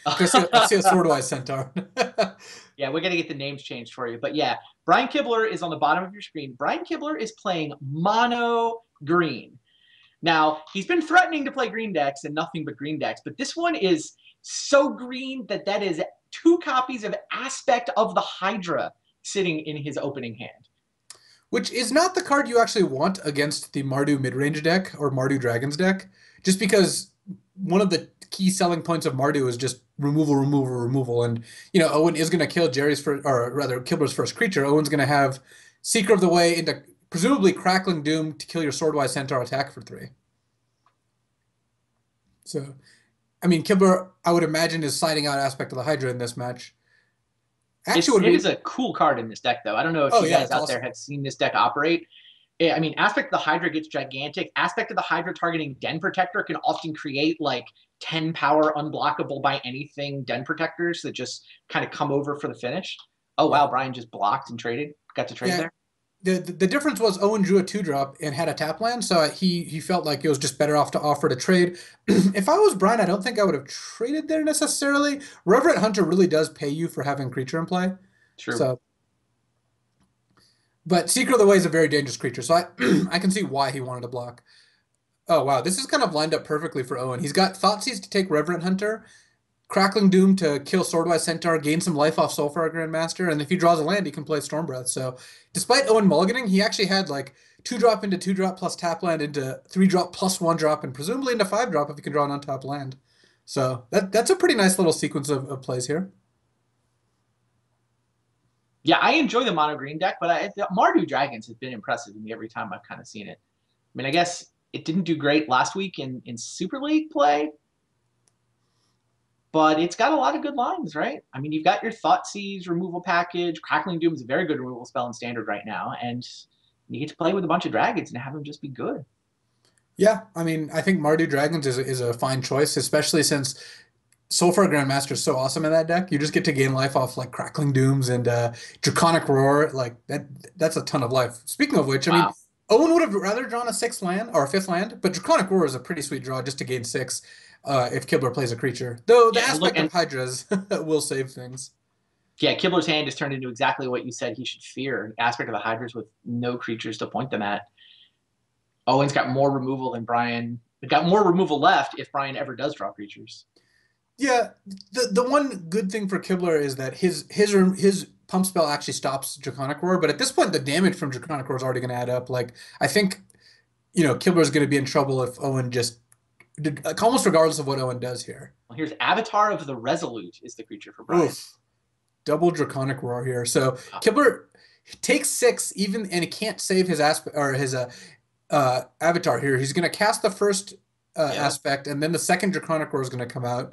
I see a Swordwise Centaur. Yeah, we're gonna get the names changed for you. But yeah, Brian Kibler is on the bottom of your screen. Brian Kibler is playing mono green. Now, he's been threatening to play green decks and nothing but green decks, but this one is so green that that is two copies of Aspect of the Hydra sitting in his opening hand. Which is not the card you actually want against the Mardu midrange deck or Mardu Dragons deck, just because one of the key selling points of Mardu is just removal, removal, removal. And, Owen is going to kill Jerry's first, or rather, Kibler's first creature. Owen's going to have Seeker of the Way into presumably Crackling Doom to kill your Swordwise Centaur attack for 3. So, I mean, Kibler, I would imagine, is siding out Aspect of the Hydra in this match. Actually, it is a cool card in this deck, though. I don't know if you guys out there have seen this deck operate. I mean, Aspect of the Hydra gets gigantic. Aspect of the Hydra targeting Den Protector can often create like 10 power unblockable by anything Den Protectors that just kind of come over for the finish. Oh, wow, Brian just blocked and traded. Got to trade there. The difference was Owen drew a 2-drop and had a tap land, so he felt like it was just better off to offer to trade. If I was Brian, I don't think I would have traded there necessarily. Reverent Hunter really does pay you for having creature in play. True. So, but Seeker of the Way is a very dangerous creature, so I can see why he wanted to block. Oh, wow, this is kind of lined up perfectly for Owen. He's got Thoughtseize to take Reverent Hunter, Crackling Doom to kill Swordwise Centaur, gain some life off Soulfire Grandmaster, and if he draws a land, he can play Storm Breath. So, despite Owen mulliganing, he actually had like 2-drop into 2-drop plus tap land into 3-drop plus 1-drop, and presumably into 5-drop if he can draw an untap land. So, that's a pretty nice little sequence of plays here. Yeah, I enjoy the mono green deck, but Mardu Dragons has been impressive to me every time I've kind of seen it. I mean, I guess it didn't do great last week in Super League play, but it's got a lot of good lines, right? I mean, you've got your Thoughtseize removal package. Crackling Doom is a very good removal spell in Standard right now, and you get to play with a bunch of dragons and have them just be good. Yeah, I mean, I think Mardu Dragons is a fine choice, especially since Soulfire Grandmaster is so awesome in that deck. You just get to gain life off like Crackling Dooms and Draconic Roar. Like that's a ton of life. Speaking of which, I mean, Owen would have rather drawn a 6th land or a 5th land, but Draconic Roar is a pretty sweet draw just to gain 6 if Kibler plays a creature. Though the aspect of Hydras will save things. Yeah, Kibler's hand has turned into exactly what you said he should fear. Aspect of the Hydras with no creatures to point them at. Owen's got more removal than Brian. Got more removal left if Brian ever does draw creatures. Yeah, the one good thing for Kibler is that his pump spell actually stops Draconic Roar, but at this point the damage from Draconic Roar is already going to add up. Like I think, Kibler is going to be in trouble if Owen just almost regardless of what Owen does here. Well, here's Avatar of the Resolute is the creature for Brian. Oof. Double Draconic Roar here. So Kibler takes 6 even, and he can't save his Avatar here. He's going to cast the first aspect, and then the second Draconic Roar is going to come out.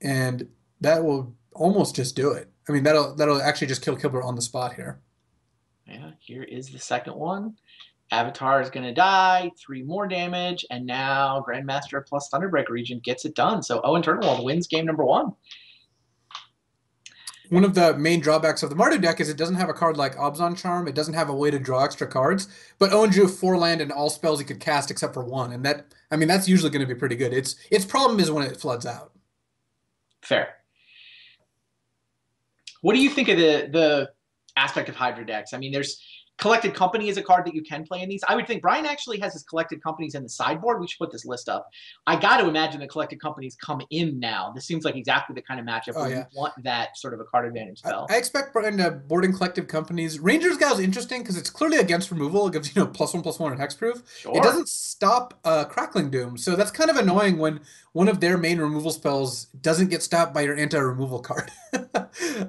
And that will almost just do it. I mean, that'll actually just kill Kibler on the spot here. Yeah, here is the second one. Avatar is going to die, 3 more damage, and now Grandmaster plus Thunderbreak Regent gets it done. So Owen Turtenwald wins game number 1. One of the main drawbacks of the Mardu deck is it doesn't have a card like Obzon Charm. It doesn't have a way to draw extra cards. But Owen drew 4 land and all spells he could cast except for 1. And that's usually going to be pretty good. Its problem is when it floods out. Fair. What do you think of the aspect of Hydra decks? I mean, there's Collected Company is a card that you can play in these. I would think Brian actually has his Collected Companies in the sideboard. We should put this list up. I got to imagine the Collected Companies come in now. This seems like exactly the kind of matchup where you want that sort of a card advantage spell. I expect Brian to boarding Collected Companies. Ranger's Gal is interesting because it's clearly against removal. It gives +1/+1 and hexproof. Sure. It doesn't stop Crackling Doom, so that's kind of annoying when one of their main removal spells doesn't get stopped by your anti-removal card.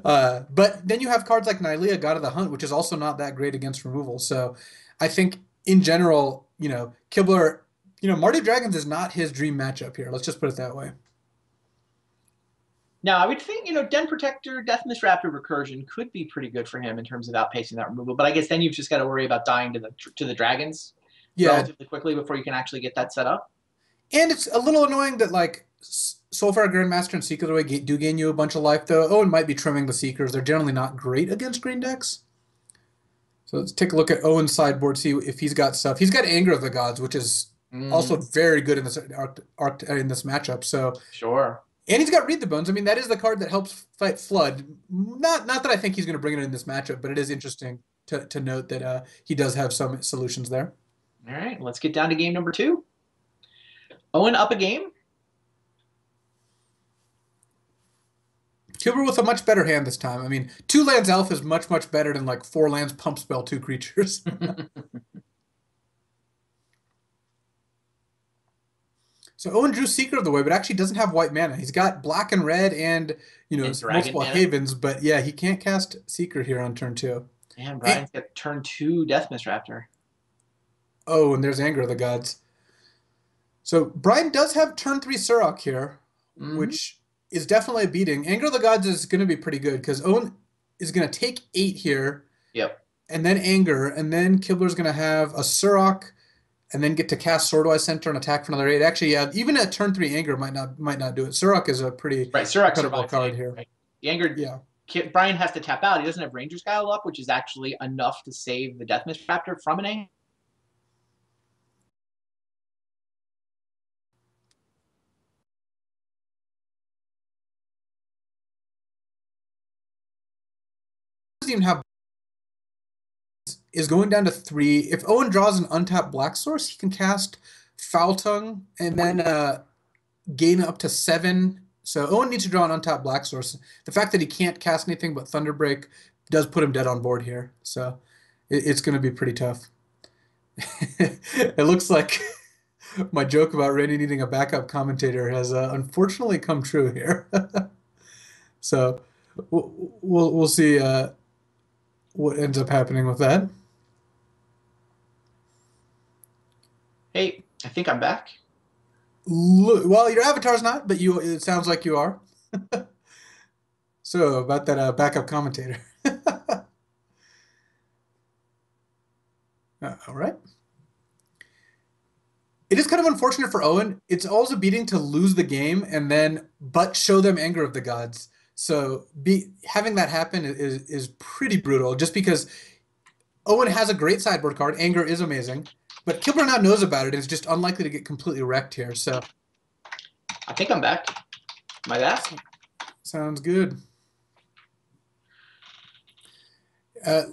But then you have cards like Nylea, God of the Hunt, which is also not that great against removal. So I think in general, Kibler, Mardu Dragons is not his dream matchup here. Let's just put it that way. Now, I would think, Den Protector, Death Mist Raptor Recursion could be pretty good for him in terms of outpacing that removal. But I guess then you've just got to worry about dying to the dragons relatively quickly before you can actually get that set up. And it's a little annoying that, like, Soulfire Grandmaster and Seeker of the Way do gain you a bunch of life, though. Owen might be trimming the Seekers. They're generally not great against green decks. So let's take a look at Owen's sideboard, see if he's got stuff. He's got Anger of the Gods, which is also very good in this matchup. So sure. And he's got Read the Bones. I mean, that is the card that helps fight Flood. Not that I think he's going to bring it in this matchup, but it is interesting to note that he does have some solutions there. All right, let's get down to game number 2. Owen up a game. Kibler with a much better hand this time. I mean, 2 lands elf is much, much better than like 4 lands pump spell 2 creatures. So Owen drew Seeker of the Way, but actually doesn't have white mana. He's got black and red and, multiple mana. Havens, but yeah, he can't cast Seeker here on turn 2. And Brian's got turn 2 Deathmist Raptor. Oh, and there's Anger of the Gods. So Brian does have turn 3 Surrock here, which is definitely a beating. Anger of the Gods is going to be pretty good because Owen is going to take 8 here. Yep. And then Anger, and then Kibler's going to have a Surrock, and then get to cast Swordwise Center and attack for another 8. Actually, yeah, even at turn 3 Anger might not do it. Surrock is a pretty incredible card here. Right. The Anger, yeah. Brian has to tap out. He doesn't have Ranger's Guile up, which is actually enough to save the Deathmist Raptor from an Anger. Doesn't even have is going down to 3. If Owen draws an untapped Black Source, he can cast Foul Tongue and then gain up to 7. So Owen needs to draw an untapped Black Source. The fact that he can't cast anything but Thunderbreak does put him dead on board here. So it's going to be pretty tough. It looks like my joke about Randy needing a backup commentator has unfortunately come true here. So we'll see what ends up happening with that. Hey, I think I'm back. Well, your avatar's not, but it sounds like you are. So about that backup commentator. All right. It is kind of unfortunate for Owen. It's always a beating to lose the game and then but show them Anger of the Gods. So having that happen is pretty brutal just because Owen has a great sideboard card. Anger is amazing. But Kibler now knows about it and is just unlikely to get completely wrecked here. So I think I'm back. Am I back? Sounds good.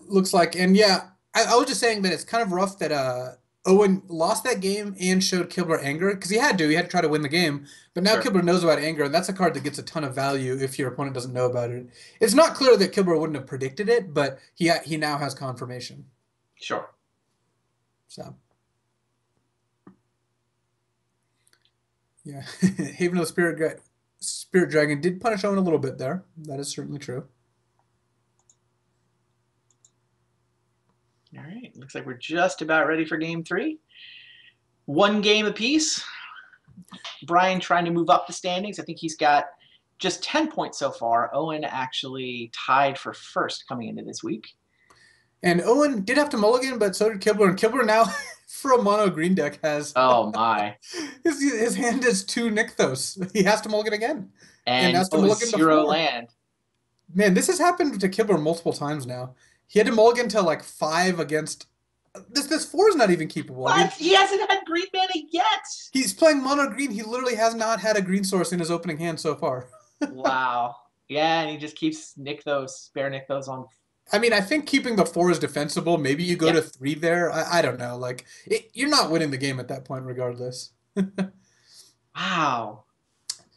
Looks like, and yeah, I was just saying that it's kind of rough that Owen lost that game and showed Kibler Anger because he had to try to win the game. But now Kibler knows about Anger, and that's a card that gets a ton of value if your opponent doesn't know about it. It's not clear that Kibler wouldn't have predicted it, but he now has confirmation. Sure. So. Yeah, Haven of the Spirit Dragon did punish Owen a little bit there. That is certainly true. All right, looks like we're just about ready for game 3. 1 game apiece. Brian trying to move up the standings. I think he's got just 10 points so far. Owen actually tied for first coming into this week. And Owen did have to mulligan, but so did Kibler. And Kibler now, for a mono green deck, has... Oh, my. his hand is 2 Nykthos. He has to mulligan again. And has to mulligan 0 land. Man, this has happened to Kibler multiple times now. He had to mulligan to like 5 against... This 4 is not even keepable. What? I mean, he hasn't had green mana yet. He's playing mono green. He literally has not had a green source in his opening hand so far. Wow. Yeah, and he just keeps spare Nykthos on. I mean, I think keeping the 4 is defensible. Maybe you go to 3 there. I don't know. Like, you're not winning the game at that point regardless. Wow.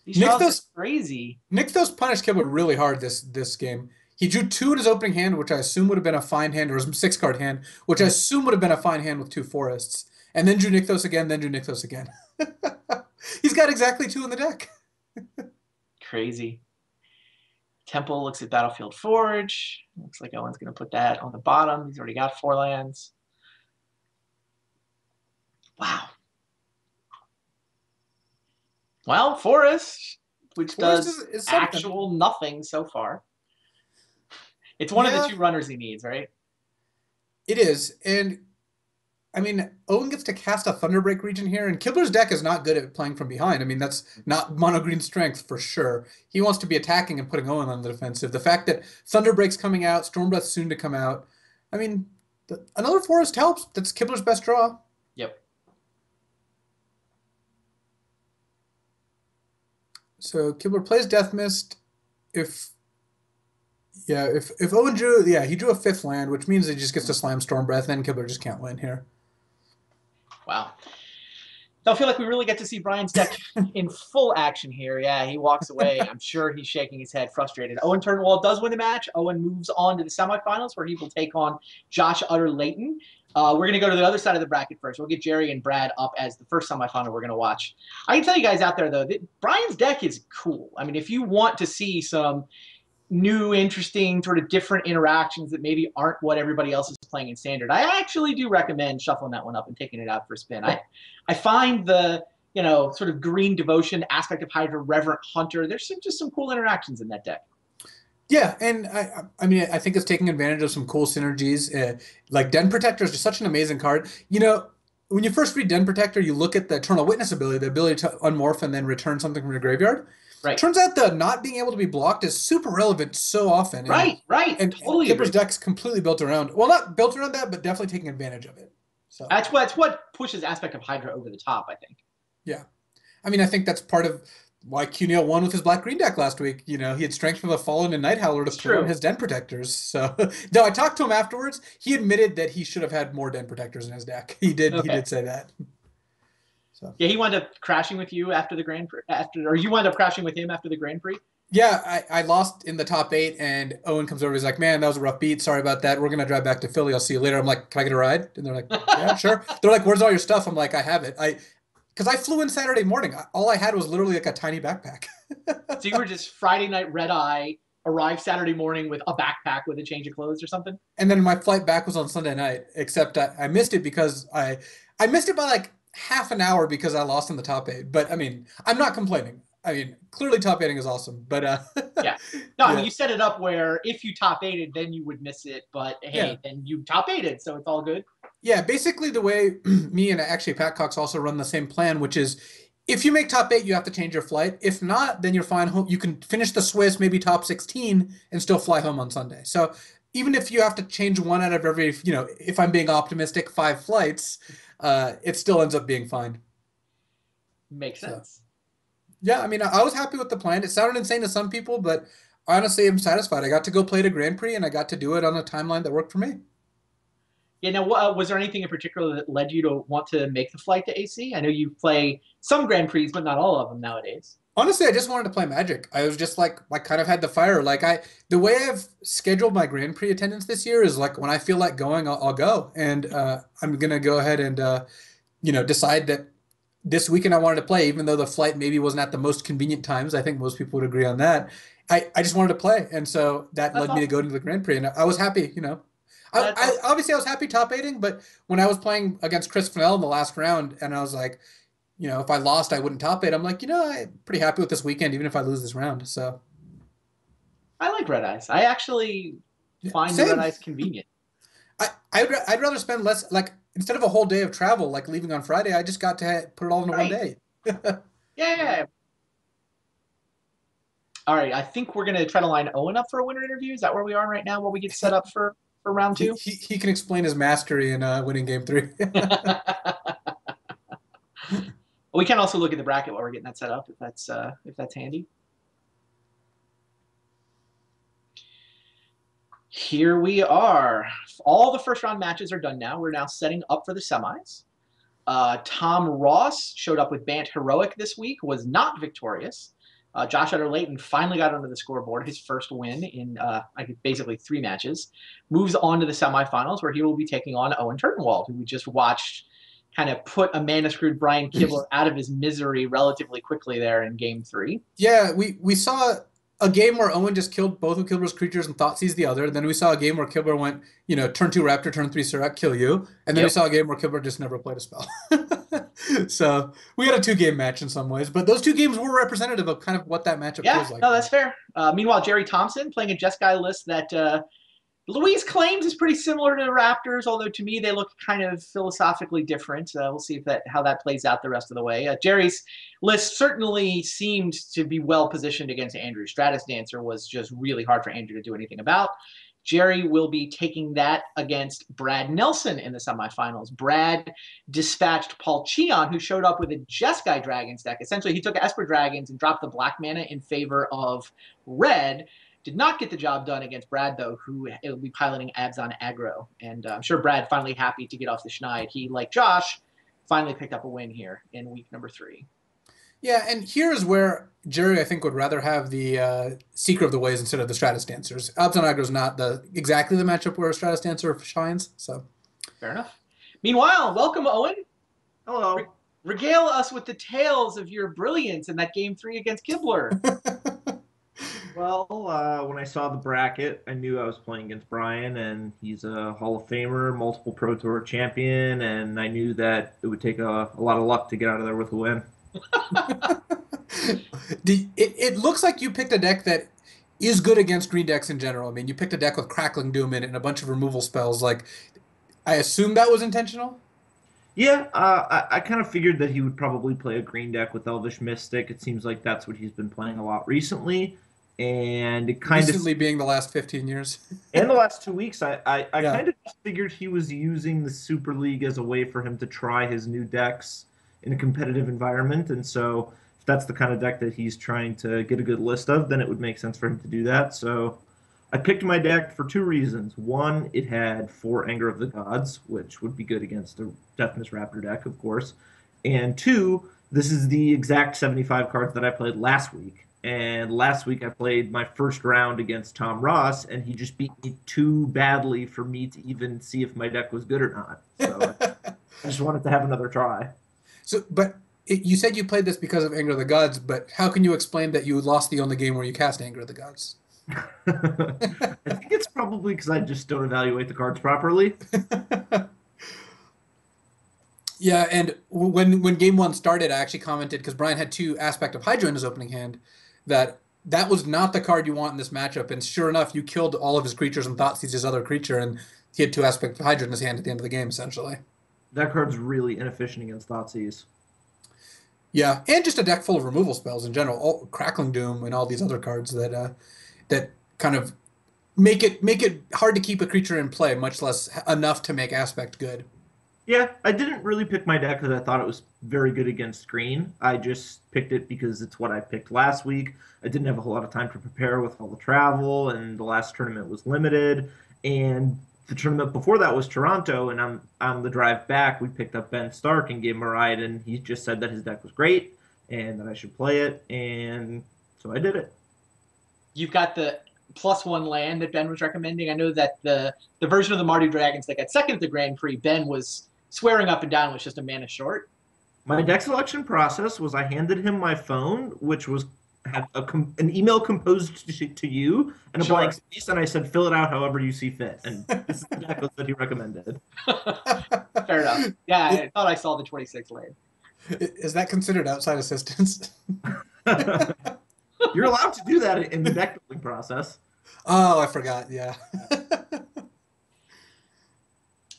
These draws are crazy. Nykthos punished Kibler really hard this game. He drew 2 in his opening hand, which I assume would have been a fine hand, or his 6-card hand, which I assume would have been a fine hand with 2 forests. And then drew Nykthos again, then drew Nykthos again. He's got exactly 2 in the deck. Crazy. Temple looks at Battlefield Forge. Looks like Owen's going to put that on the bottom. He's already got 4 lands. Wow. Well, Forest, which does actual nothing so far. It's one of the 2 runners he needs, right? It is. And, I mean, Owen gets to cast a Thunderbreak region here, and Kibler's deck is not good at playing from behind. I mean, that's not mono-green strength for sure. He wants to be attacking and putting Owen on the defensive. The fact that Thunderbreak's coming out, Stormbreath's soon to come out. I mean, another Forest helps. That's Kibler's best draw. Yep. So Kibler plays Death Mist. If Yeah, if Owen drew, yeah, he drew a fifth land, which means he just gets to slam Storm Breath, and Kibler just can't win here. Wow. Don't feel like we really get to see Brian's deck in full action here. Yeah, he walks away. I'm sure he's shaking his head, frustrated. Owen Turtenwald does win the match. Owen moves on to the semifinals, where he will take on Josh Utter-Leighton. We're going to go to the other side of the bracket first. We'll get Jerry and Brad up as the first semifinal we're going to watch. I can tell you guys out there, though, that Brian's deck is cool. I mean, if you want to see some new, interesting, sort of different interactions that maybe aren't what everybody else is playing in Standard, I actually do recommend shuffling that one up and taking it out for a spin. I find the, sort of green devotion aspect of Hydra, Reverent Hunter, there's just some cool interactions in that deck. Yeah, and I mean, I think it's taking advantage of some cool synergies. Like Den Protector is just such an amazing card. When you first read Den Protector, you look at the Eternal Witness ability, the ability to unmorph and then return something from your graveyard. Right. Turns out the not being able to be blocked is super relevant so often. Right. And totally. Kibler's deck's completely built around, well, not built around that, but definitely taking advantage of it. So that's what pushes aspect of Hydra over the top, I think. Yeah. I mean, I think that's part of why Cuneo won with his black-green deck last week. He had Strength from the Fallen and Night Howler to put on his Den Protectors. So, though I talked to him afterwards, he admitted that he should have had more Den Protectors in his deck. He did say that. So. Yeah, he wound up crashing with you after the Grand Prix, or you wound up crashing with him after the Grand Prix? Yeah, I lost in the top 8, and Owen comes over. He's like, man, that was a rough beat. Sorry about that. We're going to drive back to Philly. I'll see you later. I'm like, can I get a ride? And they're like, yeah, sure. They're like, where's all your stuff? I'm like, I have it. Because I flew in Saturday morning. All I had was literally like a tiny backpack. So you were just Friday night red eye, arrived Saturday morning with a backpack with a change of clothes or something? And then my flight back was on Sunday night, except I missed it because I missed it by like half an hour because I lost in the top 8. But I mean, I'm not complaining. I mean, clearly top 8ing is awesome, but yeah. No, I mean, you set it up where if you top 8'd, then you would miss it, but hey, then you top 8'd, so it's all good. Yeah, basically the way me and actually Pat Cox also run the same plan, which is if you make top 8, you have to change your flight. If not, then you're fine home. You can finish the Swiss, maybe top 16, and still fly home on Sunday. So even if you have to change one out of every, if I'm being optimistic, 5 flights, it still ends up being fine. Makes sense. So, yeah, I mean, I was happy with the plan. It sounded insane to some people, but honestly, I'm satisfied. I got to go play the Grand Prix, and I got to do it on a timeline that worked for me. Yeah, now, was there anything in particular that led you to want to make the flight to AC? I know you play some Grand Prix, but not all of them nowadays. Honestly, I just wanted to play Magic. I was just like kind of had the fire. The way I've scheduled my Grand Prix attendance this year is like when I feel like going, I'll go. And I'm going to go ahead and, decide that this weekend I wanted to play, even though the flight maybe wasn't at the most convenient times. I think most people would agree on that. I just wanted to play. And so that led me to go to the Grand Prix. And I was happy, I obviously I was happy top 8ing, but when I was playing against Chris Fennell in the last round, and I was like, if I lost, I wouldn't top 8. I'm like, I'm pretty happy with this weekend, even if I lose this round. So I like Red Eyes. I actually find Red Eyes convenient. I'd rather spend less, instead of a whole day of travel, like leaving on Friday, I just got to put it all into one day. Yeah. All right, I think we're going to try to line Owen up for a winner interview. Is that where we are right now while we get set up for round 2? He can explain his mastery in winning game 3. We can also look at the bracket while we're getting that set up, if that's handy. Here we are. All the first round matches are done now. We're now setting up for the semis. Tom Ross showed up with Bant Heroic this week, was not victorious. Josh Utter-Leighton finally got onto the scoreboard, his first win in basically 3 matches. Moves on to the semifinals, where he will be taking on Owen Turtenwald, who we just watched kind of put a mana-screwed Brian Kibler out of his misery relatively quickly there in game 3. Yeah, we saw a game where Owen just killed both of Kibler's creatures and thought seized the other. Then we saw a game where Kibler went, turn 2 Raptor, turn 3 Surrak, kill you. And then we saw a game where Kibler just never played a spell. So we had a 2-game match in some ways, but those 2 games were representative of kind of what that matchup feels like. Yeah, no, that's fair. Meanwhile, Jerry Thompson playing a Jeskai list that Louise claims is pretty similar to the Raptors, although to me they look kind of philosophically different. We'll see how that plays out the rest of the way. Jerry's list certainly seemed to be well positioned against Andrew. Stratus Dancer was just really hard for Andrew to do anything about. Jerry will be taking that against Brad Nelson in the semifinals. Brad dispatched Paul Cheon, who showed up with a Jeskai Dragons deck. Essentially, he took Esper Dragons and dropped the black mana in favor of red. Did not get the job done against Brad, though, who will be piloting Abzan aggro. And I'm sure Brad finally happy to get off the schneid. He, like Josh, finally picked up a win here in week number 3. Yeah, and here's where Jerry, I think, would rather have the Seeker of the Ways instead of the Stratus Dancers. Abzan aggro is not exactly the matchup where a Stratus Dancer shines, so. Fair enough. Meanwhile, welcome, Owen. Hello. Regale us with the tales of your brilliance in that Game 3 against Kibler. Well, when I saw the bracket, I knew I was playing against Brian, and he's a Hall of Famer, multiple Pro Tour champion, and I knew that it would take a lot of luck to get out of there with a win. It looks like you picked a deck that is good against green decks in general. I mean, you picked a deck with Crackling Doom in it and a bunch of removal spells. Like, I assume that was intentional? Yeah, I kind of figured that he would probably play a green deck with Elvish Mystic. It seems like that's what he's been playing a lot recently. And it kind recently being the last 15 years. And the last 2 weeks, I kind of figured he was using the Super League as a way for him to try his new decks in a competitive environment. And so if that's the kind of deck that he's trying to get a good list of, then it would make sense for him to do that. So I picked my deck for 2 reasons. One, it had 4 Anger of the Gods, which would be good against a Deafness Raptor deck, of course. And 2, this is the exact 75 cards that I played last week. And last week I played my first round against Tom Ross, and he just beat me too badly for me to even see if my deck was good or not. So I just wanted to have another try. So, but you said you played this because of Anger of the Gods, but how can you explain that you lost the only game where you cast Anger of the Gods? I think it's probably because I just don't evaluate the cards properly. Yeah, and when game 1 started, I actually commented, because Brian had 2 Aspect of Hydra in his opening hand, that was not the card you want in this matchup. And sure enough, you killed all of his creatures and Thoughtseized his other creature, and he had 2 Aspect of Hydra in his hand at the end of the game, essentially. That card's really inefficient against Thoughtseize. Yeah, and just a deck full of removal spells in general, Crackling Doom and all these other cards that that kind of make it hard to keep a creature in play, much less enough to make Aspect good. Yeah, I didn't really pick my deck because I thought it was very good against green. I just picked it because it's what I picked last week. I didn't have a whole lot of time to prepare with all the travel, and the last tournament was limited. And the tournament before that was Toronto, and on the drive back, we picked up Ben Stark and gave him a ride, and he just said that his deck was great and that I should play it, and so I did it. You've got the +1 land that Ben was recommending. I know that the version of the Mardu Dragons that got second at the Grand Prix, Ben was swearing up and down was just a mana short. My deck selection process was I handed him my phone, which had an email composed to you and a blank space, and I said, fill it out however you see fit. And this is the deck that he recommended. Fair enough. Yeah, I thought I saw the 26 lane. Is that considered outside assistance? You're allowed to do that in the deck building process. Oh, I forgot, yeah.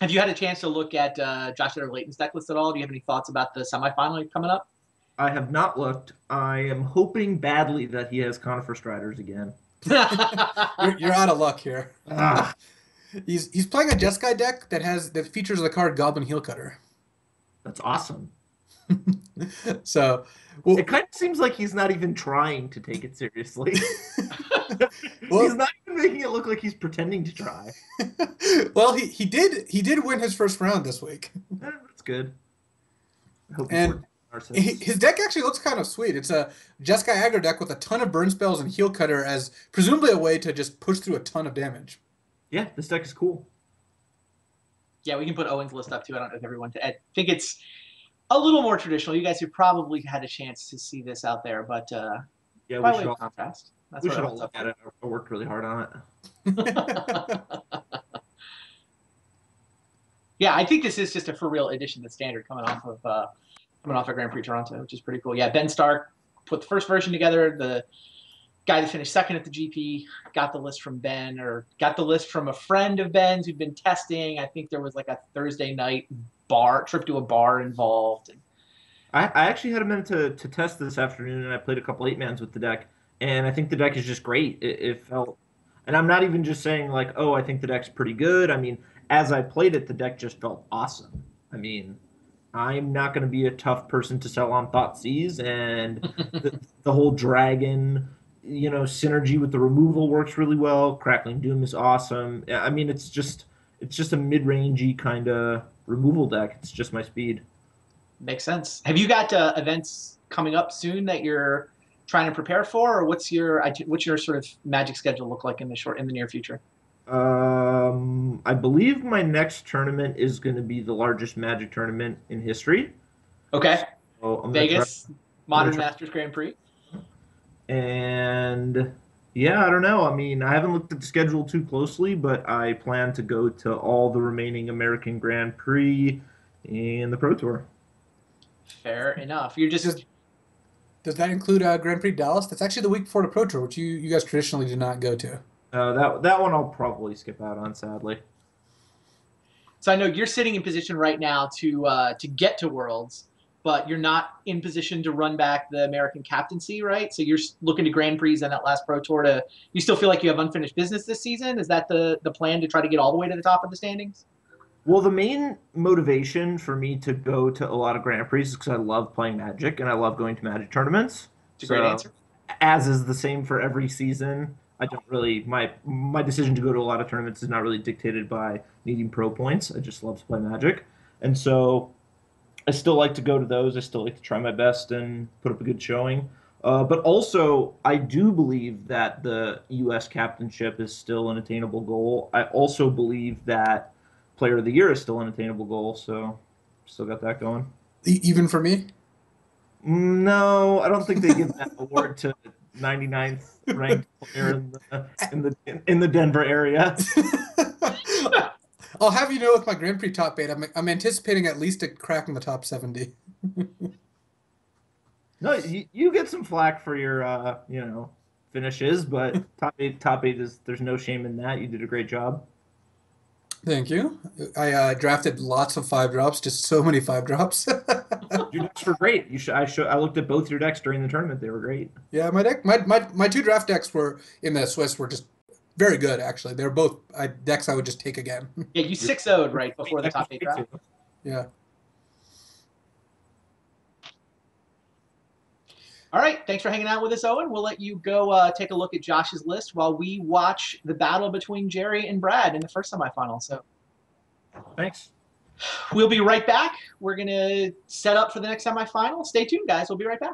Have you had a chance to look at Josh Layton's deck list at all? Do you have any thoughts about the semifinal coming up? I have not looked. I am hoping badly that he has Conifer Striders again. You're out of luck here. He's playing a Jeskai deck that features the card Goblin Heel Cutter. That's awesome. So it kind of seems like he's not even trying to take it seriously. He's not even making it look like he's pretending to try. Well, he did win his first round this week. That's good. I hope his deck actually looks kind of sweet. It's a Jeskai aggro deck with a ton of burn spells and Heel Cutter as presumably a way to just push through a ton of damage. Yeah, this deck is cool. Yeah, we can put Owen's list up too. I don't know if everyone. I think it's a little more traditional. You guys have probably had a chance to see this out there, but yeah, we should all contrast. We should all look at it. I worked really hard on it. Yeah, I think this is just a for real edition to Standard coming off of Grand Prix Toronto, which is pretty cool. Yeah, Ben Stark put the first version together. The guy that finished second at the GP got the list from Ben, or got the list from a friend of Ben's who'd been testing. I think there was like a Thursday night trip to a bar involved. I actually had a minute to test this afternoon, and I played a couple 8-mans with the deck, and I think the deck is just great. It felt, And I'm not even just saying like, oh, I think the deck's pretty good. I mean, as I played it, the deck just felt awesome. I mean, I'm not going to be a tough person to sell on Thoughtseize, and the whole dragon, synergy with the removal works really well. Crackling Doom is awesome. I mean, it's just a mid-rangey kind of removal deck. It's just my speed. Makes sense. Have you got events coming up soon that you're trying to prepare for, or what's your sort of Magic schedule look like in the near future? I believe my next tournament is going to be the largest Magic tournament in history. Okay. So Vegas Modern Masters Grand Prix. And yeah, I don't know. I mean, I haven't looked at the schedule too closely, but I plan to go to all the remaining American Grand Prix and the Pro Tour. Fair enough. You're just. Does that include Grand Prix Dallas? That's actually the week before the Pro Tour, which you guys traditionally do not go to. That one I'll probably skip out on, sadly. So I know you're sitting in position right now to get to Worlds, but you're not in position to run back the American captaincy, right? So you're looking to Grand Prix and that last Pro Tour to. You still feel like you have unfinished business this season? Is that the plan to try to get all the way to the top of the standings? Well, the main motivation for me to go to a lot of Grand Prix is because I love playing Magic and I love going to Magic tournaments. It's a great answer. As is the same for every season. I don't really my decision to go to a lot of tournaments is not really dictated by needing pro points. I just love to play Magic, and so I still like to go to those. I still like to try my best and put up a good showing. But also, I do believe that the U.S. captainship is still an attainable goal. I also believe that Player of the Year is still an attainable goal. So, still got that going. Even for me? No, I don't think they give that award to 99th ranked player in the Denver area. I'll have you know, with my Grand Prix top 8, I'm anticipating at least a crack in the top 70. No, you get some flack for your finishes, but top eight is, there's no shame in that. You did a great job. Thank you. I drafted lots of 5-drops, just so many 5-drops. Your decks were great. I looked at both your decks during the tournament. They were great. Yeah, my 2 draft decks were in the Swiss were just very good, actually. They were both decks I would just take again. Yeah, you 6-0'd right before the top 8 draft. Yeah. All right, thanks for hanging out with us, Owen. We'll let you go take a look at Josh's list while we watch the battle between Jerry and Brad in the first semifinal. So, thanks. We'll be right back. We're going to set up for the next semifinal. Stay tuned, guys. We'll be right back.